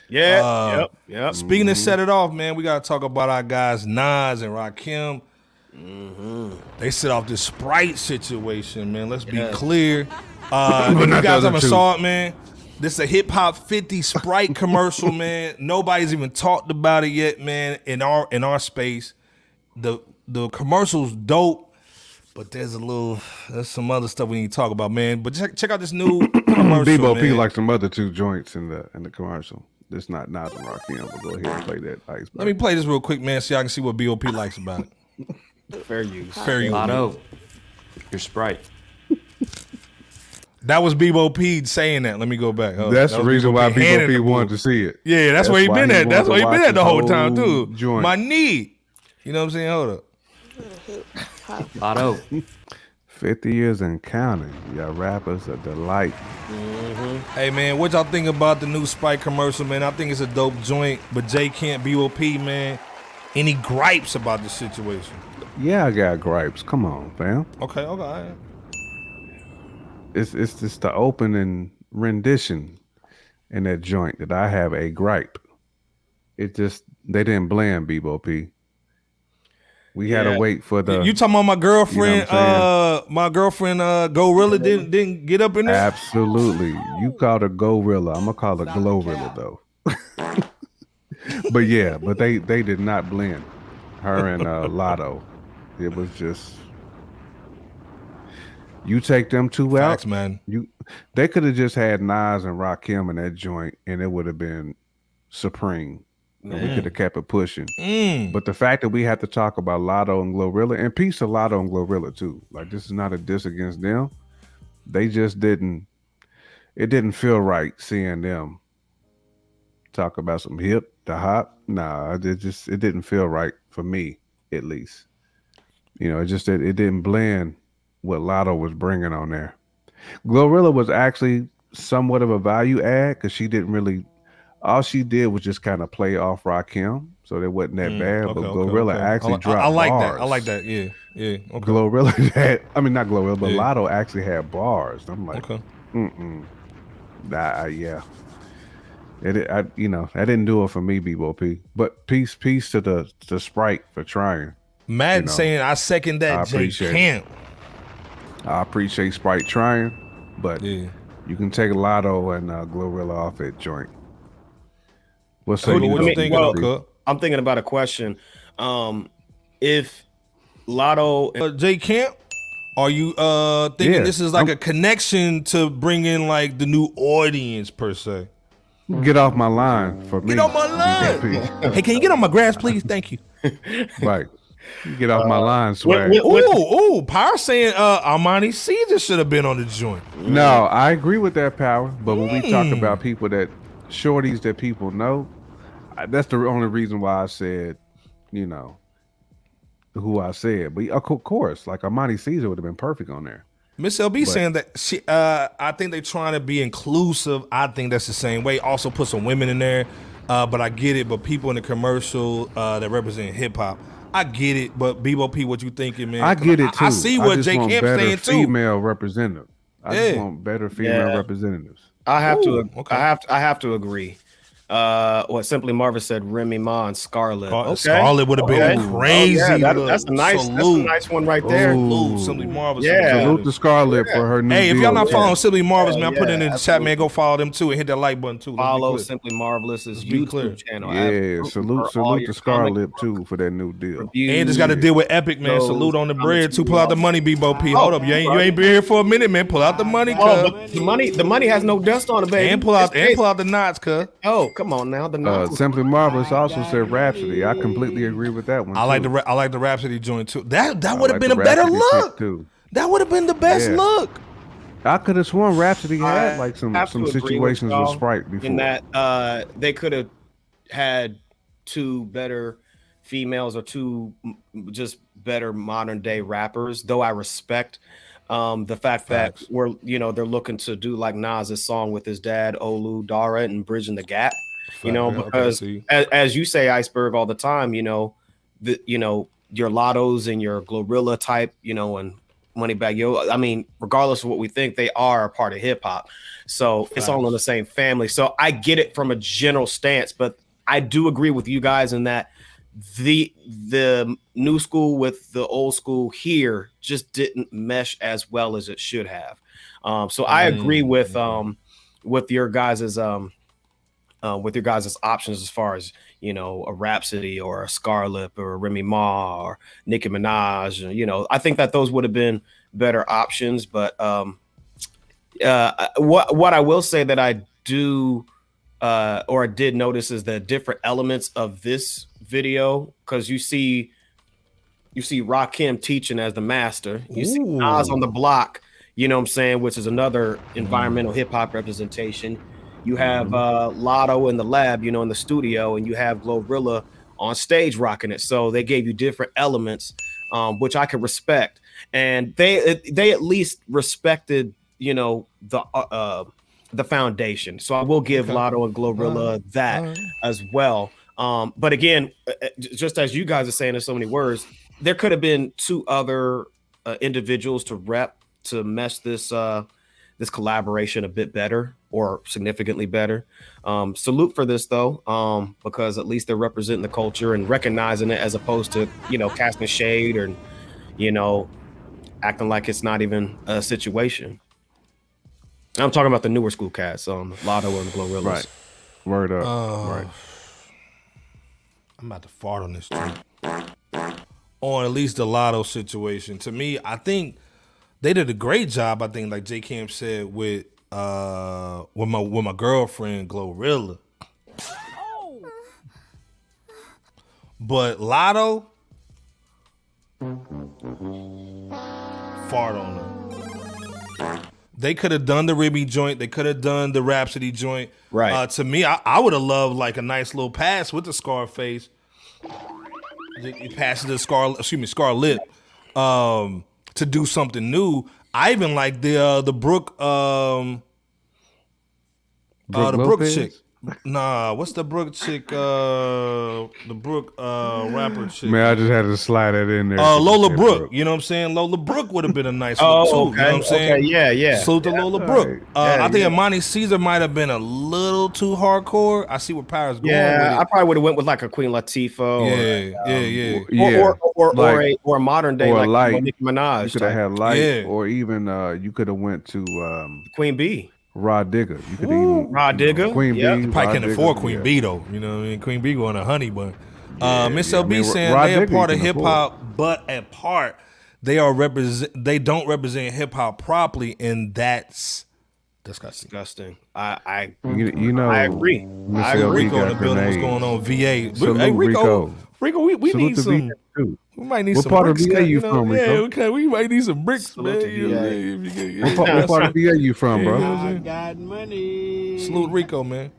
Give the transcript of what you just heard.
Yeah. Yep. Speaking of set it off, man, we gotta talk about our guys Nas and Rakim. They set off this Sprite situation, man. Let's be clear. If you guys haven't saw it, man, this is a hip hop 50 Sprite commercial, man. Nobody's even talked about it yet, man. In our space, the commercial's dope, but there's some other stuff we need to talk about, man. But check out this new commercial. Bebo man. P like some other two joints in the commercial. It's not Nas and Rakim, but go ahead and play that ice. Let me play this real quick, man, so y'all can see what BOP likes about it. Fair use. Fair use. Latto, your Sprite. That was Bebo P saying that. Let me go back. That's the reason why Bebo P wanted to see it. Yeah, that's where he been at. That's where he been at the whole time too. Joint. My knee. You know what I'm saying? Hold up. Latto. 50 years and counting. Y'all rappers a delight. Hey man, what y'all think about the new Sprite commercial, man? I think it's a dope joint. But J Camp, BOP, man, any gripes about the situation? Yeah, I got gripes. Come on, fam. Okay, all right. It's just the opening rendition in that joint that I have a gripe. It just, they didn't blend Bebo P. We had to wait for the. You talking about my girlfriend? You know my girlfriend GloRilla didn't get up in there. Absolutely, you called her GloRilla. I'm gonna call her GloRilla though. But yeah, but they did not blend her and Latto. It was just you take them two Facts, out, man. They could have just had Nas and Rakim in that joint, and it would have been supreme. And we could have kept it pushing. But the fact that we had to talk about Latto and GloRilla, and peace to Latto and GloRilla too. Like, this is not a diss against them. They just didn't. It didn't feel right seeing them talk about some hip to hop. Nah, it didn't feel right for me, at least. You know, it didn't blend what Latto was bringing on there. GloRilla was actually somewhat of a value add because she didn't really. All she did was just kind of play off Rakim, so it wasn't that bad. But GloRilla actually dropped I like bars. that. I like that. Yeah. Okay. GloRilla had, I mean, not GloRilla, but Latto actually had bars. I'm like, yeah. I didn't do it for me, Bebo P. But peace to the Sprite for trying. Madden saying I second that. J Camp. I appreciate Sprite trying, but you can take Latto and GloRilla off that joint. What's I'm thinking about a question. If Latto J Camp, are you thinking this is like a connection to bring in like the new audience per se? Get off my line for me. Get off my line. Hey, can you get on my grass, please? Thank you. Right. Get off my line, swag. Ooh, Power saying Armani Caesar should have been on the joint. No, I agree with that, Power. But when we talk about people shorties that people know, that's the only reason why I said, who I said. But of course, like Armani Caesar would have been perfect on there. Miss LB saying that she, I think they're trying to be inclusive. I think that's the same way. Also put some women in there, but I get it. But people in the commercial that represent hip hop, I get it. But Bebo P, what you thinking, man? I get it too. I see what J Camp saying too. Female representative. I just want better female representatives. I have to agree. What Simply Marvelous said, Remy Ma and Scarlett. Scarlett would have been crazy. That's a nice one right there. Simply Marvelous. Salute to Scarlett for her new Hey, if y'all not following Simply Marvelous, man, Yeah, put it in the chat, man. Go follow them too and hit that like button too. Follow Simply Marvelous's YouTube channel. Yeah, salute to Scarlett too for that new deal. And just got to deal with Epic, man. Salute on the bread too. Pull out the money, Bebo P. Hold up, you ain't been here for a minute, man. Pull out the money, cuz. The money has no dust on it, baby. And pull out the knots, cuz. Oh, come on now. Simply Marvelous also said Rhapsody. I completely agree with that one. I like the Rhapsody joint too. That would have been a better look. That would have been the best look. I could have sworn Rhapsody had like some situations with Sprite before. In that they could have had two better females or two just better modern day rappers. Though I respect the fact that they're looking to do like Nas's song with his dad Olu Dara and Bridging the Gap. Because as you say, Iceberg, all the time, your Lattos and your GloRilla type, and Moneybagg Yo. I mean, regardless of what we think, they are a part of hip hop. So it's all in the same family. So I get it from a general stance, but I do agree with you guys in that the new school with the old school here just didn't mesh as well as it should have. So I agree with your guys's options as far as, you know, a Rhapsody or a Scarlett or a Remy Ma or Nicki Minaj. You know, I think that those would have been better options. But what I will say that I do or I did notice is the different elements of this video, because you see Rakim teaching as the master. You see Nas on the block, you know what I'm saying, which is another environmental hip hop representation. You have Latto in the lab, you know, in the studio, and you have GloRilla on stage rocking it. So they gave you different elements, which I could respect. And they at least respected, you know, the foundation. So I will give Latto and GloRilla that as well. But again, just as you guys are saying in so many words, there could have been 2 other individuals to mesh this this collaboration a bit better or significantly better. Salute for this though, because at least they're representing the culture and recognizing it, as opposed to, you know, casting shade or, you know, acting like it's not even a situation. I'm talking about the newer school cats, Latto and GloRilla. Right. Word up. Right. I'm about to fart on this tweet. On at least the Latto situation. To me, I think they did a great job, I think, like J Cam said, with my girlfriend GloRilla. But Latto, fart on her. They could have done the Remy joint. They could have done the Rhapsody joint. Right. To me, I would have loved like a nice little pass with the Scarface. You pass it to Scarlett, to do something new. I even like the Brooke chick. Nah, what's the Brooke chick? The Brooke rapper chick. Man, I just had to slide that in there. Lola Brooke. You know what I'm saying? Lola Brooke would have been a nice one too. Okay. You know what I'm saying? Okay, yeah. Salute to Lola Brooke. I think Imani Caesar might have been a little too hardcore. I see where Power's going. Yeah, with it. I probably would have went with like a Queen Latifah. Or a modern day or like Light. Nicki Minaj. You could have had Light, or even you could have went to Queen B. Raw Digger. You could even Raw Digger. Queen B. Probably Raw can't Digger, afford Queen B though. You know what I mean? Queen B going to Honey Bun. Miss LB saying Raw they are Digger part of you can hip hop, but at part they don't represent hip hop properly, and that's disgusting. You know, I agree. Miss LB Rico in got the building. What's grenades. going on? VA. Salute Hey, Rico, we Salute need to some. VA too. We might need What some part of bricks. VA you know? from, Rico? Yeah, okay. We might need some bricks, Salute man. to VA. What part of VA you from, bro? I got money. Salute Rico, man.